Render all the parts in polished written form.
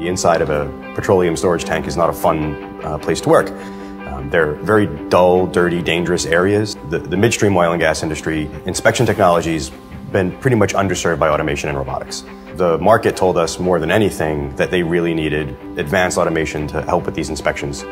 The inside of a petroleum storage tank is not a fun place to work. They're very dull, dirty, dangerous areas. The midstream oil and gas industry, inspection technology's been pretty much underserved by automation and robotics. The market told us more than anything that they really needed advanced automation to help with these inspections.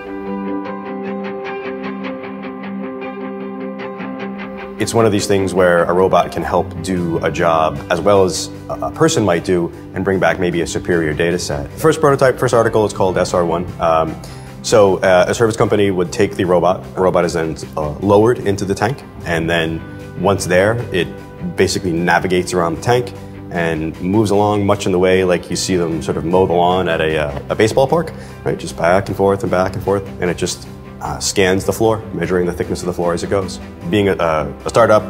It's one of these things where a robot can help do a job as well as a person might do and bring back maybe a superior data set. First prototype, first article is called SR1. So a service company would take the robot is then lowered into the tank, and then once there, it basically navigates around the tank and moves along much in the way like you see them sort of mow the lawn at a baseball park, right? Just back and forth and back and forth, and it just scans the floor, measuring the thickness of the floor as it goes. Being a startup,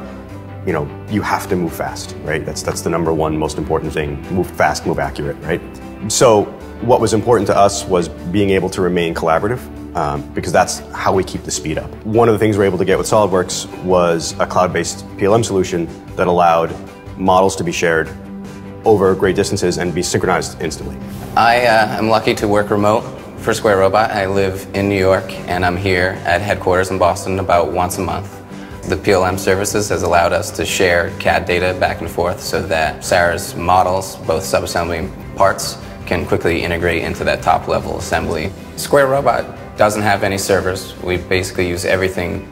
you know, you have to move fast, right? That's the number one most important thing. Move fast, move accurate, right? So what was important to us was being able to remain collaborative, because that's how we keep the speed up. One of the things we were able to get with SolidWorks was a cloud-based PLM solution that allowed models to be shared over great distances and be synchronized instantly. I am lucky to work remote for Square Robot. I live in New York, and I'm here at headquarters in Boston about once a month. The PLM services has allowed us to share CAD data back and forth so that Sarah's models, both subassembly and parts, can quickly integrate into that top-level assembly. Square Robot doesn't have any servers. We basically use everything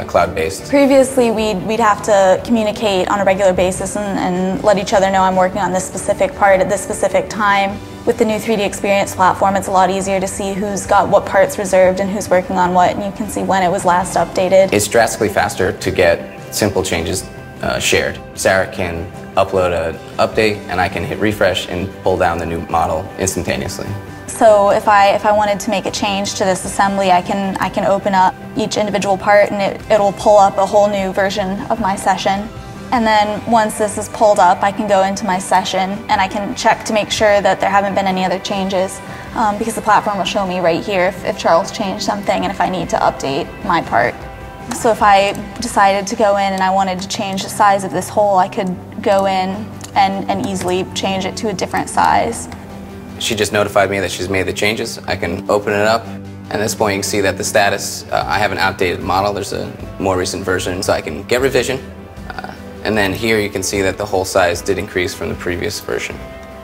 cloud-based. Previously, we'd have to communicate on a regular basis and let each other know I'm working on this specific part at this specific time. With the new 3D Experience platform, it's a lot easier to see who's got what parts reserved and who's working on what, and you can see when it was last updated. It's drastically faster to get simple changes shared. Sarah can upload an update, and I can hit refresh and pull down the new model instantaneously. So if I wanted to make a change to this assembly, I can open up each individual part, and it'll pull up a whole new version of my session. And then once this is pulled up, I can go into my session and I can check to make sure that there haven't been any other changes, because the platform will show me right here if Charles changed something and if I need to update my part. So if I decided to go in and I wanted to change the size of this hole, I could go in and easily change it to a different size. She just notified me that she's made the changes. I can open it up. At this point, you can see that the status, I have an outdated model. There's a more recent version, so I can get revision. And then here you can see that the hole size did increase from the previous version.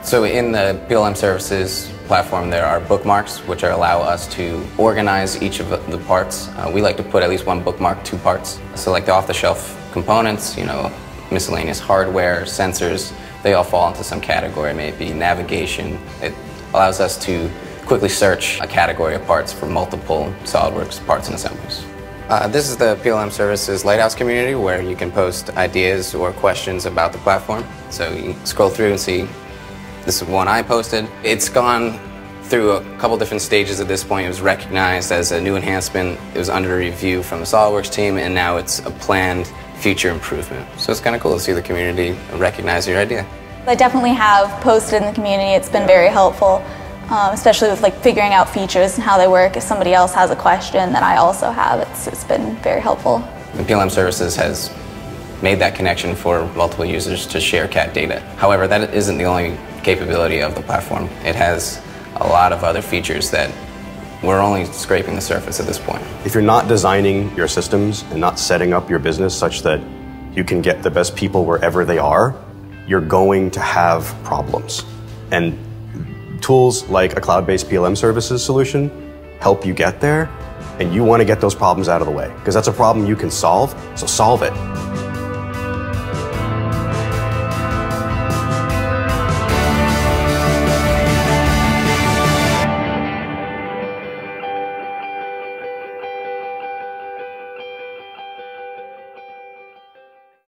So in the PLM services platform, there are bookmarks which allow us to organize each of the parts. We like to put at least one bookmark, 2 parts. So like the off-the-shelf components, you know, miscellaneous hardware, sensors, they all fall into some category, maybe navigation. It allows us to quickly search a category of parts for multiple SolidWorks parts and assemblies. This is the PLM Services Lighthouse community where you can post ideas or questions about the platform. So you can scroll through and see, this is one I posted. It's gone through a couple different stages at this point. It was recognized as a new enhancement. It was under review from the SolidWorks team, and now it's a planned future improvement. So it's kind of cool to see the community recognize your idea. I definitely have posted in the community. It's been very helpful. Especially with like figuring out features and how they work. If somebody else has a question that I also have, it's been very helpful. The PLM Services has made that connection for multiple users to share CAD data. However, that isn't the only capability of the platform. It has a lot of other features that we're only scraping the surface at this point. If you're not designing your systems and not setting up your business such that you can get the best people wherever they are, you're going to have problems. And tools like a cloud-based PLM services solution help you get there, and you want to get those problems out of the way, because that's a problem you can solve, so solve it.